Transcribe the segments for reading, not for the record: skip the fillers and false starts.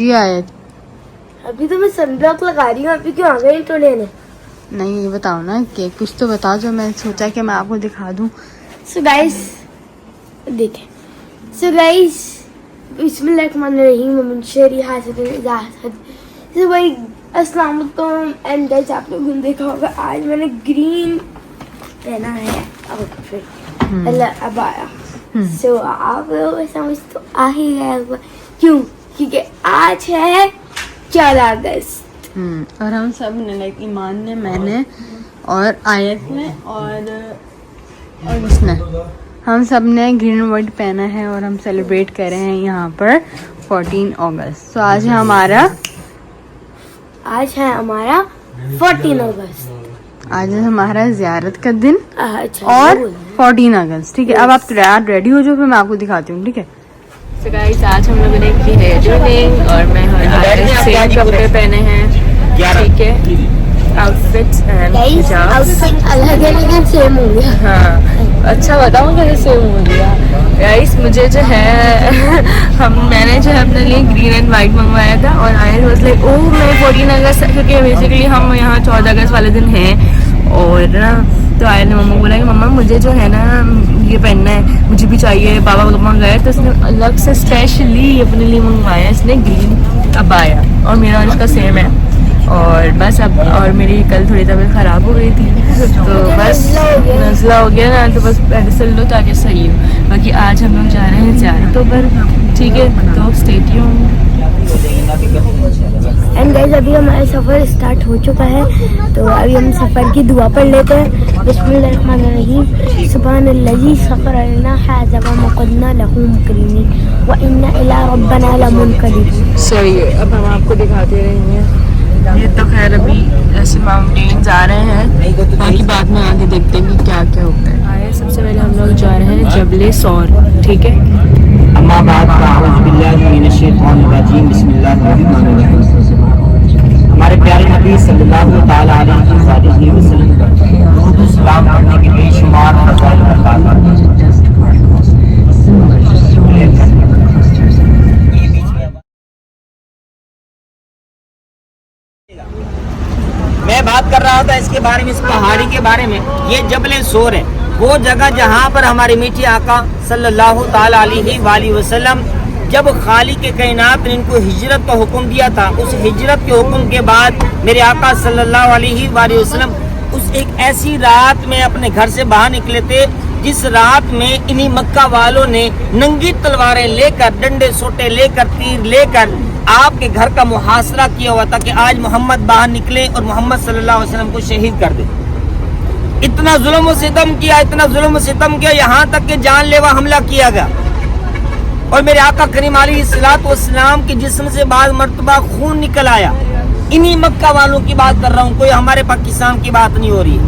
जी आयत। अभी तो मैं सनब्लॉक लगा रही हूँ, अभी क्यों आ गई तो लेने? नहीं ये बताओ ना कि कुछ तो बताओ जो मैं सोचा कि मैं आपको दिखा दूं। सो गाइस देखें, सो गाइस बिस्मिल्लाहिर्रहमानिर्रहीम भाई अस्सलाम वालेकुम। एंड गाइस आप लोगों ने देखा होगा आज मैंने ग्रीन पहना है आउटफिट, मतलब अबाया। सो आप लोगों को समझ तो आ ही गया होगा क्यों, क्योंकि आज है 14 अगस्त। और हम सब ने लाइक ईमान ने, मैंने और आयत ने और उसने, हम सब ने ग्रीन वर्ड पहना है और हम सेलिब्रेट कर रहे हैं यहाँ पर 14 अगस्त। तो आज है हमारा 14 अगस्त, आज है हमारा ज़ियारत का दिन अच्छा और 14 अगस्त। ठीक है, अब आप तैयार रेडी हो जाओ, फिर मैं आपको दिखाती हूँ। ठीक है, तो गाइस आज हम लोगों ने की है ट्यूनिंग और मैं सेम कपड़े पहने हैं। ठीक है, आउटफिट्स एंड हिजाब अलग अलग सेम हो गया। हाँ, अच्छा बताऊँ कैसे सेम हो गया गाइस। मुझे जो है मैंने जो है अपने लिए ग्रीन एंड वाइट मंगवाया था और आयत वाज लाइक ओह मैं 14 अगस्त, क्योंकि बेसिकली हम यहाँ 14 अगस्त वाले दिन हैं और ना, तो आयत ने मम्मा को बोला कि मम्मा मुझे जो है ना ये पहनना है, मुझे भी चाहिए। पापा मंगाया तो उसने अलग से स्पेशली अपने लिए मंगवाया इसने ग्रीन अबाया, और मेरा और इसका सेम है। और बस अब, और मेरी कल थोड़ी तबीयत ख़राब हो गई थी तो बस नज़ला हो गया ना, तो बस मेडिसिन लो ताकि सही हो। बाकी आज हम लोग जा रहे हैं ज़ियारतों पर। ठीक है, तो स्टे ट्यून्ड। एंड गाइस अभी हमारा सफ़र स्टार्ट हो चुका है, तो अभी हम सफ़र की दुआ पढ़ लेते हैं। बिस्मिल्लाहिर्रहमानिर्रहीम सुब्हानल्लज़ी सख़रलना हाज़ा व मुक़द्दरना लहू मुक़रीनीन व इन्ना इला रब्बना लमुनक़लिबून। सही है, अब हम आपको दिखाते रहेंगे। ये तो खैर अभी ऐसे माउंटेन्स आ रहे हैं, बाकी बाद में आगे देखते हैं कि क्या क्या होता है। आए सबसे पहले हम लोग जा रहे हैं जबले सौर। ठीक है, अम्मा बाद हमारे प्यारे नबी सल्लल्लाहु ताला अलैहि वसल्लम पर सलाम करने के बेशुमार फज़ाइल मैं बात कर रहा था इसके बारे में, इस पहाड़ी के बारे में। ये जबले सोर है, वो जगह जहाँ पर हमारे मीठी आका सल्लल्लाहु ताला अलैहि वसल्लम जब खालिक के कायनात ने इनको हिजरत का हुक्म दिया था, उस हिजरत के हुक्म के बाद मेरे आका सल्लल्लाहु अलैहि वसल्लम उस एक ऐसी रात में अपने घर से बाहर निकले थे जिस रात में इन्हीं मक्का वालों ने नंगी तलवारें लेकर, डंडे सोटे लेकर, तीर लेकर आपके घर का मुहासरा किया हुआ था कि आज मोहम्मद बाहर निकले और मोहम्मद सल्लल्लाहु अलैहि वसल्लम को शहीद कर दे। इतना जुल्म सितम किया, इतना जुल्म सितम किया, यहाँ तक कि जानलेवा हमला किया गया। और मेरे आका करीम अलैहिस्सलाम के जिस्म से बाद मर्तबा खून निकल आया। इन्हीं मक्का वालों की बात कर रहा हूँ, कोई हमारे पाकिस्तान की बात नहीं हो रही है।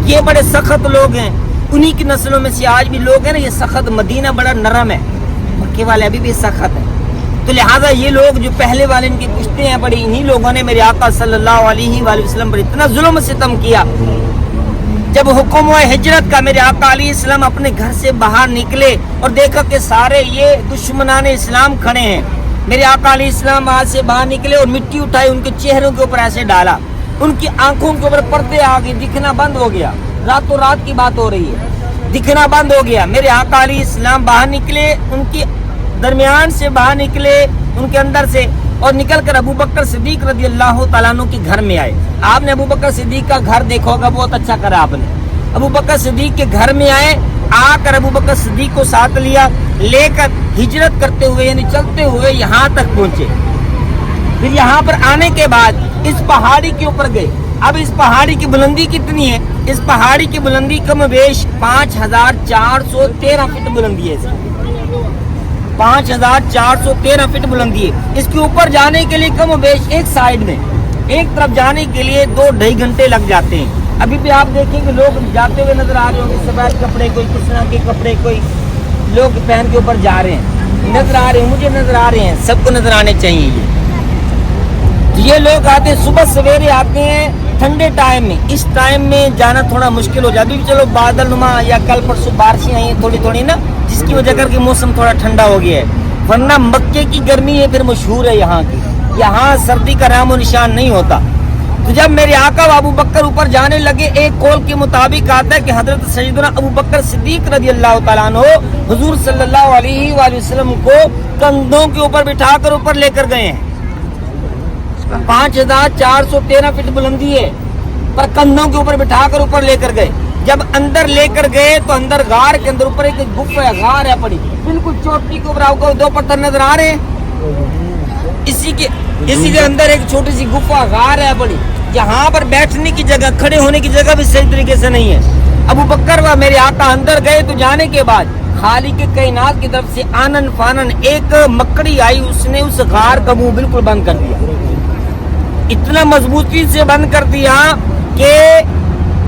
ये बड़े सख्त लोग हैं, उन्हीं की नस्लों में से आज भी लोग हैं ना, ये सख्त। मदीना बड़ा नरम है, मक्के वाले अभी भी सख्त है। तो लिहाजा ये लोग जो पहले वाले इनकी पुश्ते हैं बड़ी, इन्हीं लोगों ने मेरे आका सल्लल्लाहु अलैहि वसल्लम पर इतना जुल्म सितम किया। जब हुक्म हुआ हिजरत का, मेरे आका अलैहिस्सलाम अपने घर से बाहर निकले और देखा कि सारे ये दुश्मनाने इस्लाम खड़े हैं। मेरे आका अलैहिस्सलाम वहां से बाहर निकले और मिट्टी उठाई, उनके चेहरों के ऊपर ऐसे डाला, उनकी आंखों के ऊपर पर्दे आ गए, दिखना बंद हो गया। रातों रात की बात हो रही है, दिखना बंद हो गया। मेरे आका अलैहिस्सलाम बाहर निकले, उनकी दरमियान से बाहर निकले, उनके अंदर से, और निकलकर अबू बकर सिद्दीक रज़ियल्लाहु ताला अन्हु के घर में आए। आपने अबू बकर सिद्दीक का घर देखा होगा, बहुत अच्छा करा आपने। अबू बकर सिद्दीक के घर में आए, आकर अबू बकर सिद्दीक को साथ लिया, लेकर हिजरत करते हुए यानी चलते हुए यहाँ तक पहुँचे। फिर यहाँ पर आने के बाद इस पहाड़ी के ऊपर गए। अब इस पहाड़ी की बुलंदी कितनी है? इस पहाड़ी की बुलंदी कम बेश 5413 फीट बुलंदी है। 5413 फीट बुलंदी है। इसके ऊपर जाने के लिए कम बेश एक साइड में, एक तरफ जाने के लिए 2-2.5 घंटे लग जाते हैं। अभी भी आप देखेंगे लोग जाते हुए नजर आ रहे होंगे, सफेद कपड़े, कोई किस तरह के कपड़े, कोई लोग पहन के ऊपर जा रहे हैं, नजर आ रहे हैं, मुझे नजर आ रहे हैं, सबको नजर आने चाहिए। ये लोग आते हैं सुबह सवेरे आते हैं ठंडे टाइम में। इस टाइम में जाना थोड़ा मुश्किल हो जाती है। चलो बादल नुमा या कल परसों बारिशें आई हैं थोड़ी थोड़ी ना, जिसकी वजह करके मौसम थोड़ा ठंडा हो गया है। वरना मक्के की गर्मी है फिर मशहूर है यहाँ की, यहाँ सर्दी का नामो निशान नहीं होता। तो जब मेरे आका अबू बकर ऊपर जाने लगे, एक कौल के मुताबिक आता है कि हजरत सैयदना अबू बकर सिद्दीक रज़ी अल्लाह तआला अन्हु हुजूर सल्लल्लाहु अलैहि वसल्लम को कंधों के ऊपर बिठाकर ऊपर लेकर गए हैं। 5413 फीट बुलंदी है, पर कंधों के ऊपर बिठाकर ऊपर लेकर गए। जब अंदर लेकर गए तो अंदर गार के अंदर ऊपर एक गुफा है, गार है पड़ी, बिल्कुल चोटी के ऊपर आपको 2 पत्थर नजर आ रहे हैं। इसी के अंदर एक छोटी सी गुफा गार है बड़ी, जहाँ पर बैठने की जगह, खड़े होने की जगह भी सही तरीके से नहीं है। अबू बकर व मेरे आका अंदर गए तो जाने के बाद खालिक के कायनात की तरफ से आनन फानन एक मकड़ी आई, उसने उस गार का मुंह बिल्कुल बंद कर दिया। इतना मजबूती से बंद कर दिया कि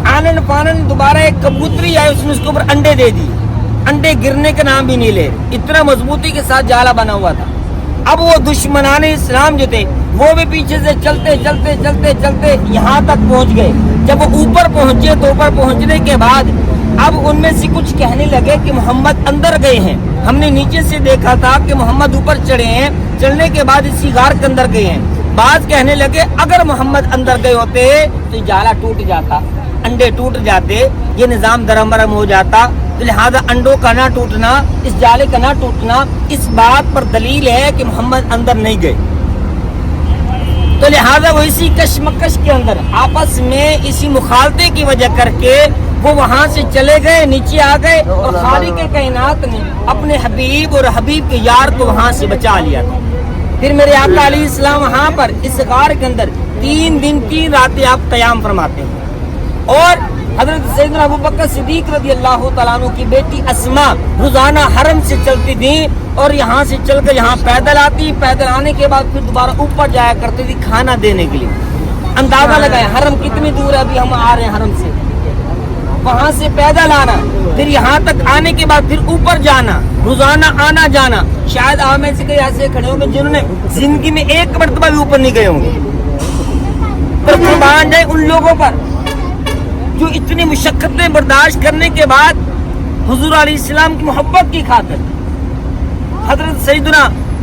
आनन फानन दोबारा एक कबूतरी आई, उसने उसके ऊपर अंडे दे दिए। अंडे गिरने का नाम भी नहीं ले, इतना मजबूती के साथ जाला बना हुआ था। अब वो दुश्मनाने इस्लाम जो थे वो भी पीछे से चलते चलते चलते चलते यहाँ तक पहुँच गए। जब वो ऊपर पहुँचे तो ऊपर पहुँचने के बाद अब उनमें से कुछ कहने लगे कि मोहम्मद अंदर गए हैं, हमने नीचे से देखा था कि मोहम्मद ऊपर चढ़े हैं, चढ़ने के बाद इसी गार के अंदर गए हैं। बात कहने लगे अगर मोहम्मद अंदर गए होते तो जाला टूट जाता, अंडे टूट जाते, ये निजाम दरमरम हो जाता। तो लिहाजा अंडों का ना टूटना, इस जाले का ना टूटना, इस बात पर दलील है कि मोहम्मद अंदर नहीं गए। तो लिहाजा वो इसी कशमकश के अंदर आपस में इसी मुखालते की वजह करके वो वहां से चले गए, नीचे आ गए और खालिक के कायनात ने अपने हबीब और हबीब के यार को वहां से बचा लिया था। फिर मेरे आका अलैहिस्सलाम वहां पर इस गार के अंदर 3 दिन 3 रातें आप क़याम फरमाते हैं। और हजरत सैयदना अबू बकर सिद्दीक रज़ी अल्लाह तआला अन्हु की बेटी अस्मा रोजाना हरम से चलती थी और यहाँ से चलकर यहाँ पैदल आती, पैदल आने के बाद फिर दोबारा ऊपर जाया करती थी खाना देने के लिए। अंदाजा लगाया हरम कितनी दूर है, अभी हम आ रहे हैं हरम से, वहां से पैदल आना, फिर यहाँ तक आने के बाद फिर ऊपर जाना, रोजाना आना जाना। शायद आप में से कई ऐसे खड़े होंगे जिन्होंने जिंदगी में एक मरतबा भी ऊपर नहीं गए होंगे। पर कुर्बान जाए उन लोगों पर जो इतनी मुशक्कतें बर्दाश्त करने के बाद हुजूर अलैहिस्सलाम की मोहब्बत की खातिर। हजरत सैयदना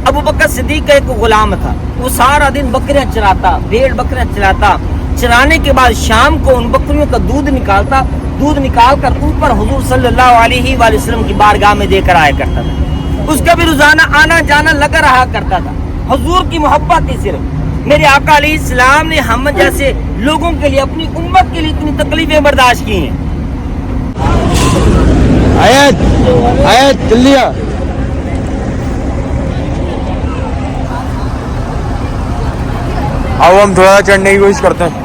अबू बकर सिद्दीक का एक गुलाम था, वो सारा दिन बकरियां चराता, भेड़ बकरियां चराता। चराने के बाद शाम को उन बकरियों का दूध निकालता, दूध निकाल कर ऊपर हुजूर सल्लल्लाहु अलैहि वसल्लम की बारगाह में देकर आया करता था। उसका भी रोजाना आना जाना लगा रहा करता था। हुजूर की मोहब्बत ही सिर्फ मेरे आका अलैहिस्सलाम ने हम जैसे लोगों के लिए, अपनी उम्मत के लिए इतनी तकलीफें बर्दाश्त की हैं। आयत जल्दी आ। आओ हम थोड़ा चढ़ने की कोशिश करते हैं।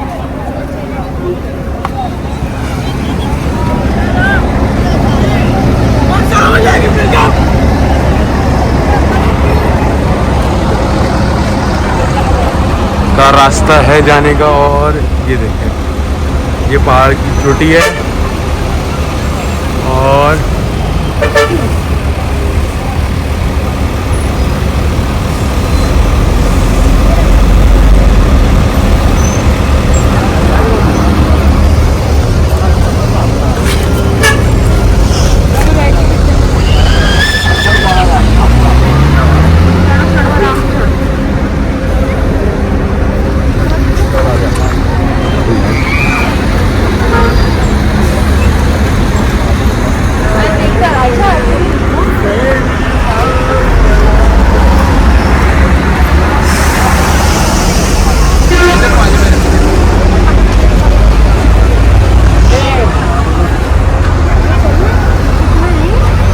का रास्ता है जाने का, और ये देखें ये पहाड़ की चोटी है और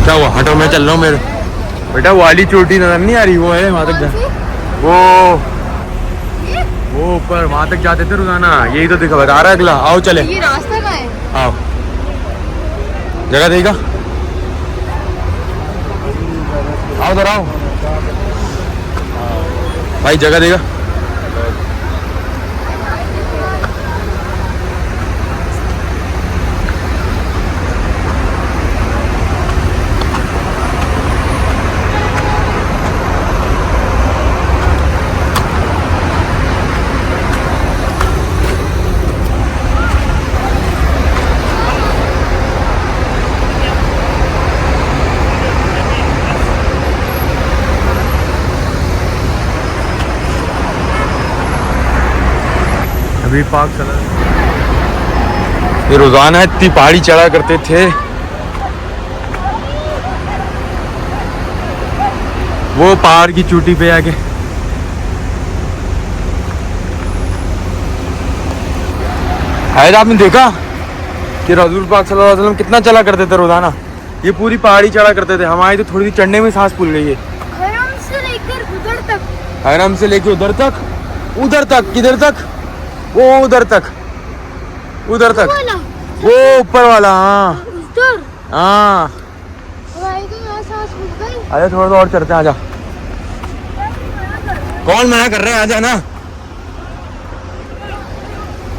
क्या हुआ? हटो, मैं चल रहा हूँ। मेरे बेटा वाली चोटी नजर नहीं आ रही, वो है वहां तक जा, वो ऊपर वहां तक जाते थे रोजाना, यही तो दिखा बता रहा है अगला। आओ चले, ये रास्ता कहाँ है? आओ जगह देगा, आओ उधर आओ भाई, जगह देगा। नबी पाक ये रोजाना इतनी पहाड़ी चढ़ा करते थे। वो पहाड़ की चोटी पे आके शायद आपने देखा कि रसूल पाक सल्लल्लाहु अलैहि वसल्लम कितना चला करते थे रोजाना। ये पूरी पहाड़ी चढ़ा करते थे। हमारी तो थोड़ी सी चढ़ने में सांस फूल गई है। हरम से लेकर उधर तक, हरम से लेके उधर तक किधर तक? वो उधर तक वो ऊपर वाला। हाँ उधर हाँ भाई तो यहाँ सांस फूल गई। आजा थोड़ा सा और चढ़ते हैं। आजा, कौन मना कर रहे हैं? आजा ना।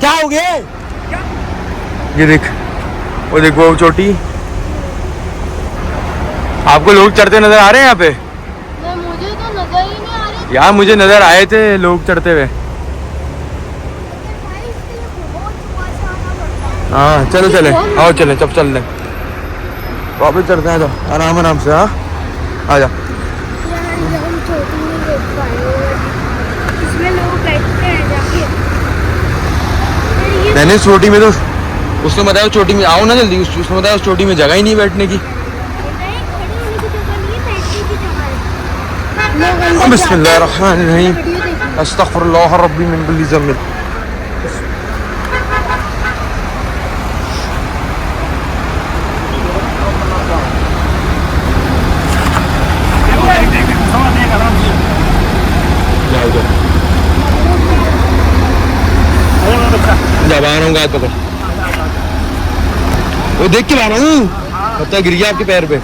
क्या हो गया? ये देख, वो देखो वो चोटी। आपको लोग चढ़ते नजर आ रहे हैं यहाँ पे? मुझे तो नजर ही नहीं आ रही। यार मुझे नजर आए थे लोग चढ़ते हुए। हाँ चलो चले, आओ चले, चल चल ले वापस चढ़ते हैं। तो आराम आराम से। हाँ आजा। इसमें लोग बैठते हैं जाके। मैंने इस चोटी में तो उसने बताया चोटी में आओ ना जल्दी। उसने बताया उस चोटी में जगह ही नहीं बैठने की। बिस्मिल्लाहिर्रहमानिर्रहीम। अस्तगफिरुल्लाह रब्बी मिन कुल्ली ज़ंब। जब आ रहा हूँ गाय पकड़, वो देख के ला रहा हूँ। पता गिर गया आपके पैर पे।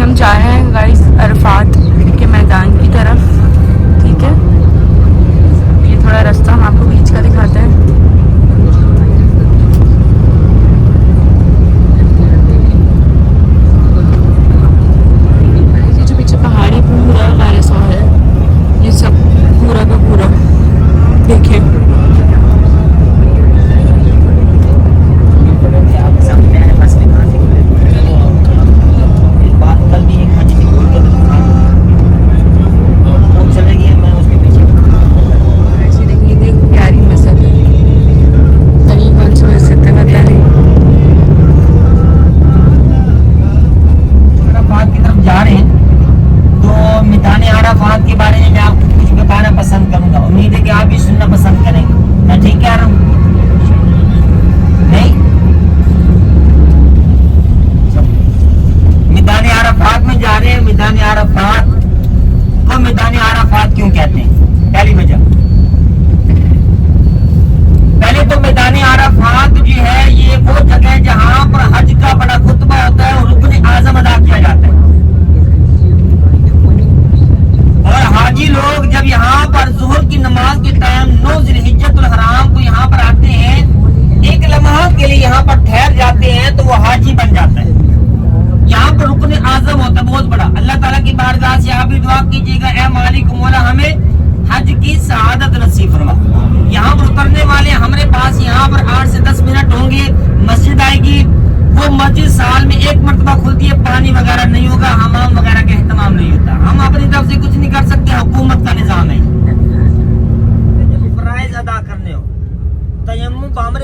हम जा रहे हैं गाइस अरफात के मैदान की तरफ। ठीक है, ये थोड़ा रास्ता हम आपको बीच का दिखाते हैं। ये जो पीछे पहाड़ी पूरा गारसा है, ये सब पूरा का पूरा देखिए।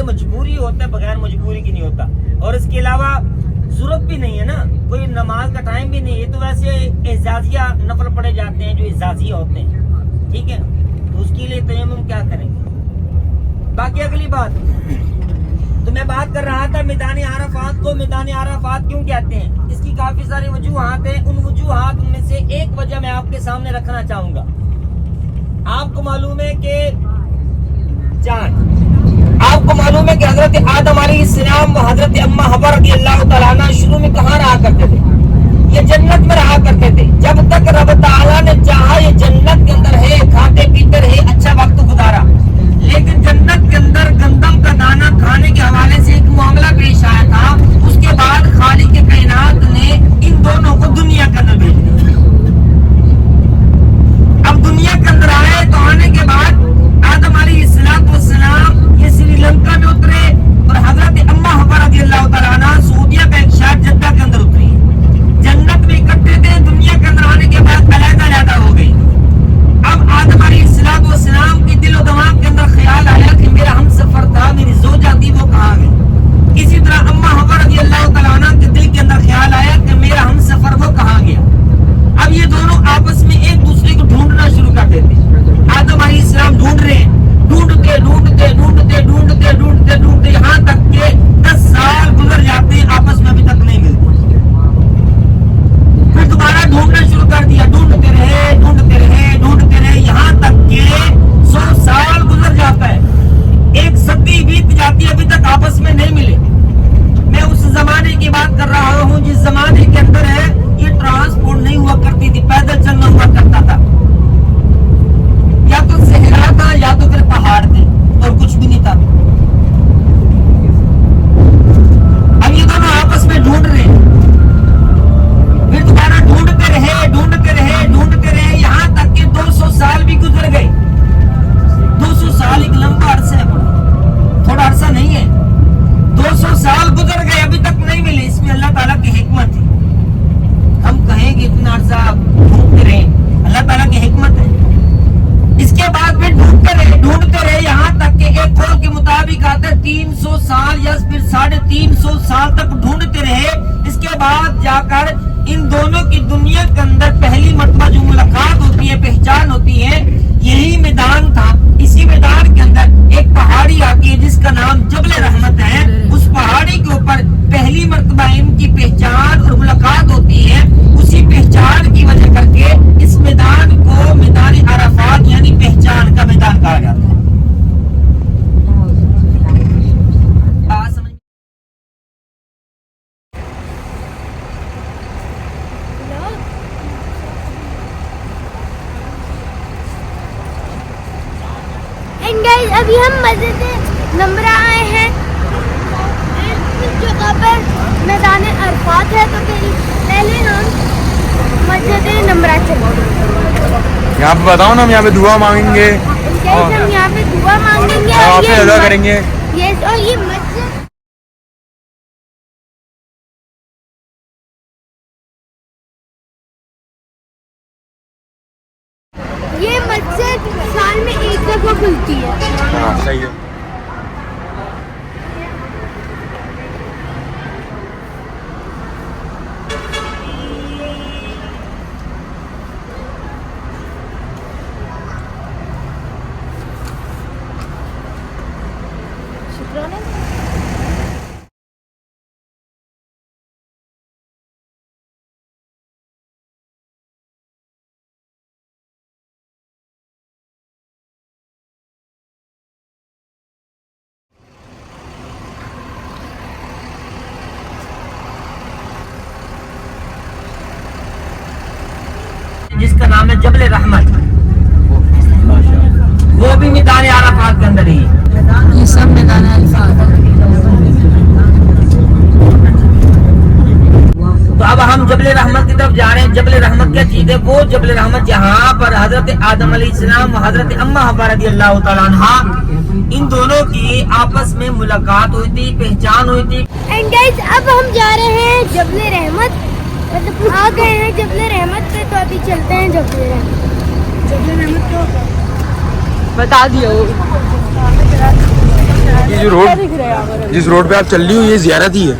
मजबूरी होता है, बगैर मजबूरी की नहीं होता। और इसके अलावा जरूरत भी नहीं है ना, कोई नमाज का टाइम भी नहीं है। तो वैसे एजाजिया नफल पड़े जाते हैं जो एजाजिया होते हैं, ठीक है। तो उसके लिए तयम्मुम क्या करेंगे। बाकी अगली बात, तो मैं बात कर रहा था मैदान अराफात को मैदान अराफात क्यों कहते हैं। इसकी काफी सारी वजूहात है। उन वजूहात में से एक वजह मैं आपके सामने रखना चाहूंगा। आपको मालूम है कि हजरत आदम अलैहिस्सलाम व हजरत अम्मा हव्वा रज़ियल्लाहु तआला अन्हा शुरू में कहाँ रहा करते थे? ये जन्नत में रहा करते थे। जब तक रब ताला ने चाहा ये जन्नत के अंदर है, खाते पीते रहे, अच्छा वक्त गुजारा। लेकिन जन्नत के अंदर गंदम का दाना खाने के हवाले से एक मामला पेश आया था। उसके बाद खालिक के कायनात ने इन दोनों को दुनिया के अंदर भेज दिया। अब दुनिया के अंदर आए तो आने के बाद आदम अलैहिस्सलाम ये श्रीलंका में उतरे, साल या फिर 350 साल तक ढूंढते रहे। इसके बाद जाकर इन दोनों की दुनिया के अंदर पहली मर्तबा जो मुलाकात होती है, पहचान होती है, यही मैदान था। इसी मैदान के अंदर एक पहाड़ी आती है जिसका नाम जबल रहमत है। उस पहाड़ी के ऊपर पहली मर्तबा इनकी पहचान और मुलाकात होती है। उसी पहचान की वजह करके इस मैदान को मैदान अराफात यानी पहचान का मैदान कहा जाता है। एंड गाइस अभी हम मस्जिद नमरा आए हैं। इस जगह पर मैदान अरफात है, तो पहले हम मस्जिद नमरा चलेंगे। यहाँ पे बताओ ना, हम यहाँ पे दुआ मांगेंगे गाइस हम यहाँ पे दुआ मांगेंगे और और आपसे अदा करेंगे। यस, और ये मस्जिद साल में एक दफा खुलती है। हाँ सही है। जिसका नाम है जबल रहमत, वो भी मैदान अराफात के अंदर ही है। ये सब मैदान अराफात है। तो अब हम जबल रहमत की तरफ जा रहे हैं। जबल रहमत क्या चीज है? वो जबल रहमत जहाँ पर हजरत आदम अलैहिस्सलाम व हजरत अम्मा हव्वा रज़ियल्लाहु तआला अन्हा इन दोनों की आपस में मुलाकात हुई थी, पहचान हुई थी। एंड गाइस अब हम जा रहे हैं जबल रहमत, मतलब आ गए हैं जबल रहमत पे, तो अभी चलते हैं जबल रहमत। जबल रहमत तो बता दियो। ये जो जिस रोड पे आप चल रही हो ये ज़ियारत ही है।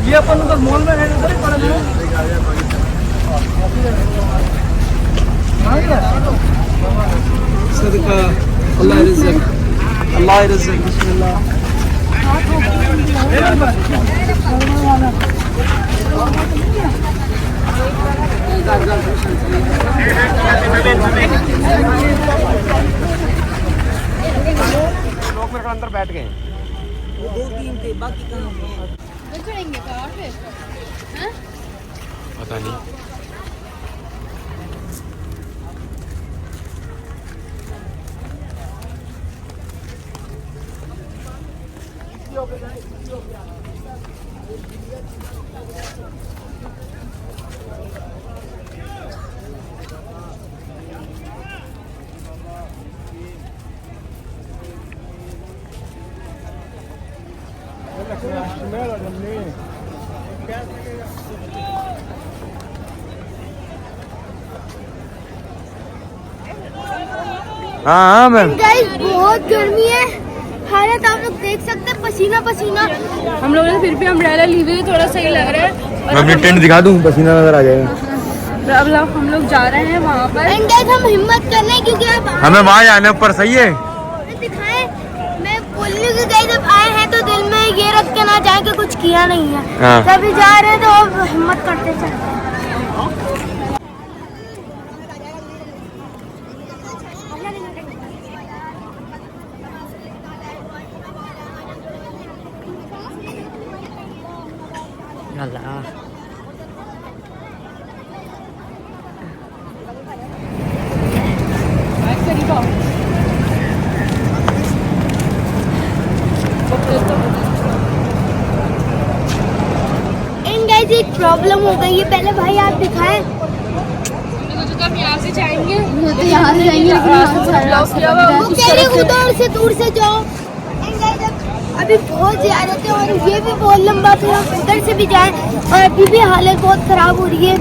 ये अपन तो मॉल में है सदका अल्लाह रिज़्क़, अल्लाह रिज़्क़, बिस्मिल्लाह। लोग मेरे अंदर बैठ गए, वो 2-3 थे, बाकी कहाँ चढ़ेंगे पहाड़ पे? पता नहीं। हाँ मैम, गाइस बहुत गर्मी है, हालत आप लोग देख सकते हैं, पसीना पसीना। हम लोगों ने फिर भी अम्ब्रेला ली हुई है, थोड़ा सही लग रहा है। मैं अपनी टेंट दिखा दूँ, पसीना नजर आ जाएगा। अब हम लोग जा रहे हैं वहाँ पर। एंड गाइस हम हिम्मत कर रहे हैं क्योंकि अब हमें वहाँ जाना ऊपर, सही है। दिखाएं, मैं बोल रही हूँ कि गाइस जब आए हैं तो दिल में ये रख के ना जाए कि कुछ किया नहीं है। हाँ। तभी जा रहे हैं तो अब हिम्मत करते चलते हैं। एक प्रॉब्लम हो गई है, पहले भाई आप दिखाएं। हम यहाँ से जाएंगे, तो यहाँ से जाएंगे, लेकिन ब्लॉक किया हुआ वो कह रही उधर से दूर से जाओ। अभी बहुत ज़्यादा थे और ये भी बहुत लंबा था, हम उधर से भी जाएं और अभी भी हालत बहुत ख़राब हो रही है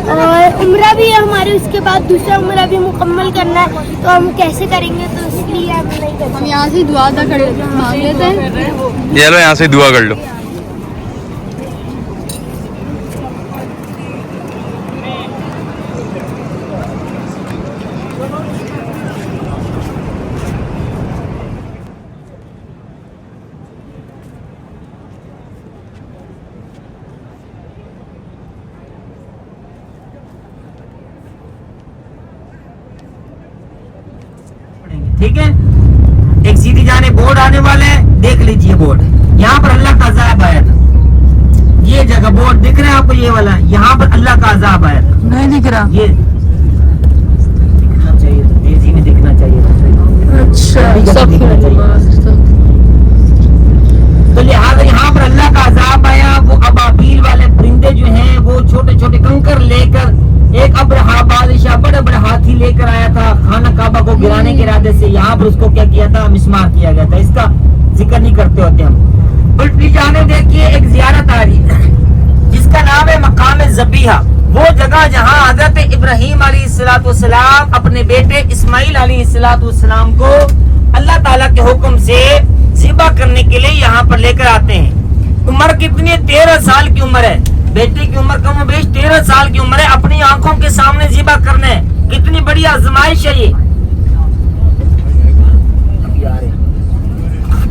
और उम्रा भी है हमारे, उसके बाद दूसरा उम्रा भी मुकम्मल करना है, तो हम कैसे करेंगे, तो इसलिए हम नहीं करते। हम यहाँ से दुआ अदा कर मांग लेते हैं। ये लो यहाँ से दुआ कर लो। ठीक है, एक सीधी जाने बोर्ड आने वाला है, देख लीजिए बोर्ड। यहाँ पर अल्लाह का अज़ाब आया था, ये जगह बोर्ड दिख रहा है आपको, ये वाला, यहाँ पर अल्लाह का अज़ाब आया था। नहीं दिख रहा। ये दिखना चाहिए था, तेजी में दिखना चाहिए था। अच्छा, तो लिहाजा यहाँ पर अल्लाह का अज़ाब आया। वो अबाबील वाले परिंदे जो हैं वो छोटे छोटे कंकर लेकर, एक अब्रहा बादशाह बड़े बड़े हाथी लेकर आया था, खाना काबा को गिराने के इरादे से यहाँ पर उसको क्या किया था, मिस्मार किया गया था। इसका जिक्र नहीं करते होते हम। उल्टी जाने देखिए एक जियारत आ रही है जिसका नाम है मकाम ज़बीहा। वो जगह जहाँ हजरत इब्राहीम अलैहिस्सलाम अपने बेटे इस्माइल अलैहिस्सलाम को अल्लाह ताला के हुक्म से ज़िबा करने के लिए यहाँ पर लेकर आते हैं। उम्र कितनी है? 13 साल की उम्र है। बेटे की उम्र कम बेश 13 साल की उम्र है। अपनी आंखों के सामने ज़िबा करना है, कितनी बड़ी आजमाइश है ये,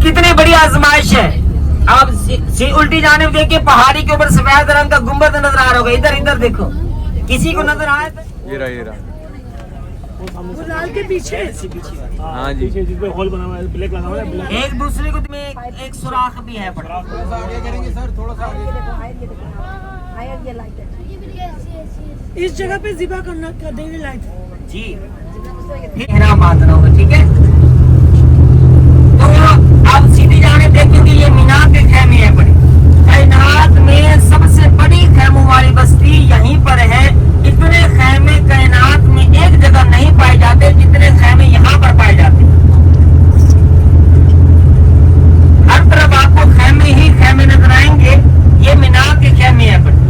कितनी बड़ी आजमाइश है। आप उल्टी जाने में देखिए, पहाड़ी के ऊपर सफेद रंग का गुंबद नजर आ रहा होगा। इधर इधर देखो, किसी को नजर आए? ये रहा वो लाल के पीछे। हाँ जी, जिसमें होल बना हुआ है, ब्लैक लगा हुआ है, ब्लैक। एक दूसरे को में एक सुराख भी है। इस जगह पे ज़िबा करना कर देंगे लाइट जी, इहराम बांधना होगा। ठीक है, तो आप सीधी जाने देखेंगे ये मीना के खेमे है बड़े। कायनात में सबसे बड़ी खेमों वाली बस्ती यहीं पर है। इतने खेमे कायनात में एक जगह नहीं पाए जाते जितने खेमे यहाँ पर पाए जाते। हर तरफ आपको खेमे ही खेमे नजर आएंगे। ये मीना के खेमे है बड़े।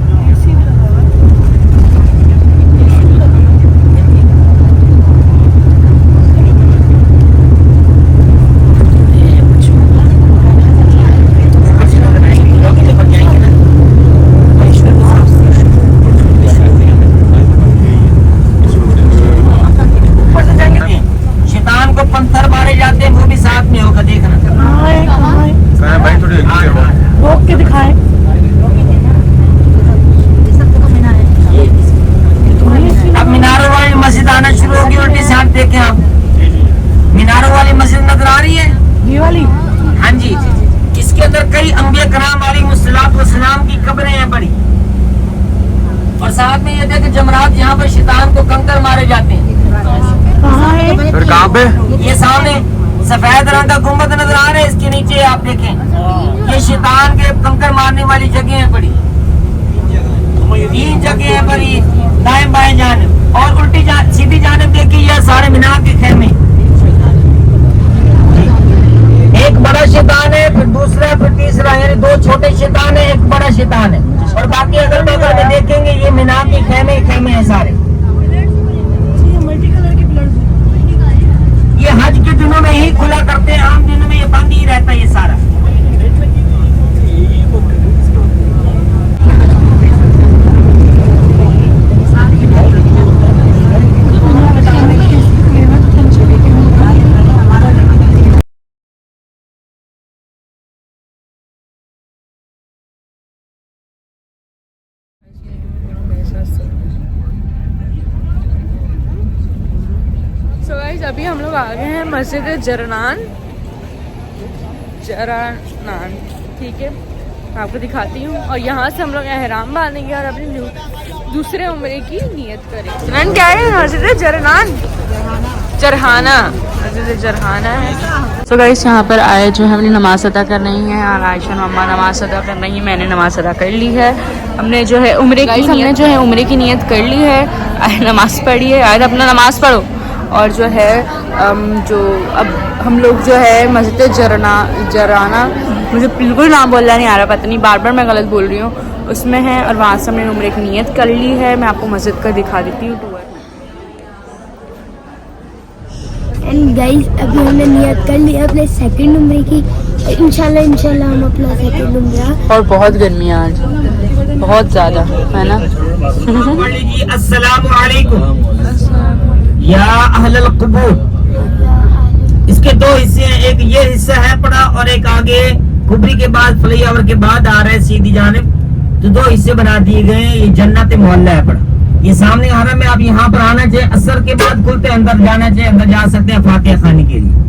यहाँ पर शैतान को कंकर मारे जाते हैं। फिर कहाँ पे? ये सामने सफेद रंग का गुंबद नजर आ रहा है, इसके नीचे आप देखें, ये शैतान के कंकर मारने वाली जगह है बड़ी। 3 जगह है बड़ी, दाएं बाएं जानिब और उल्टी सीधी जानिब देखिए, यह सारे मीनार के खेमे। एक बड़ा शैतान है, फिर दूसरा, फिर तीसरा, यानी 2 छोटे शैतान है, एक बड़ा शैतान है। और बाकी अगर बगल में देखेंगे ये मीनार के खेमे खेमे हैं सारे। मल्टी कलर के ब्लड। ये हज के दिनों में ही खुला करते हैं, आम दिनों में ये बंद ही रहता है ये सारा। So guys, अभी हम लोग आ गए हैं मस्जिद जरनान। ठीक है, आपको दिखाती हूँ। और यहाँ से हम लोग एहराम बांधेंगे और अपनी दूसरे उम्रे की नियत करेंगे। जरनान क्या है? मस्जिद जरनान, जरहाना, मस्जिद जरहाना है। तो गाइस यहाँ पर आए जो है अपनी नमाज अदा कर रही हैं और आयशा मम्मा नमाज अदा कर रही हैं। मैंने नमाज अदा कर ली है। हमने जो है उम्रे की नियत कर ली है। आए नमाज पढ़ी है, आए अपना नमाज पढ़ो। और जो है जो अब हम लोग जो है मस्जिद जराना मुझे बिल्कुल नाम बोलना नहीं आ रहा, पता नहीं बार बार मैं गलत बोल रही हूँ, उसमें है। और वहाँ से हमने उम्रे की नियत कर ली है। मैं आपको मस्जिद का दिखा देती हूँ टूर। एंड गाइस अभी हमने नियत कर ली अपने सेकंड उम्रे की। इंशाल्लाह हम अपना सेकंड उम्रा। और बहुत गर्मी है आज, बहुत ज़्यादा, है ना। अस्सलामु अलैकुम या अहलल कुबूर। इसके दो हिस्से हैं, एक ये हिस्सा है पड़ा और एक आगे कुबरी के बाद फ्लाईओवर के बाद आ रहा है सीधी जानिब। तो दो हिस्से बना दिए गए हैं। ये जन्नत मोहल्ला है पड़ा, ये सामने हरम में। आप यहाँ पर आना चाहिए, असर के बाद खुलते अंदर जाना चाहिए, अंदर जा सकते हैं फातिहा खाने के लिए।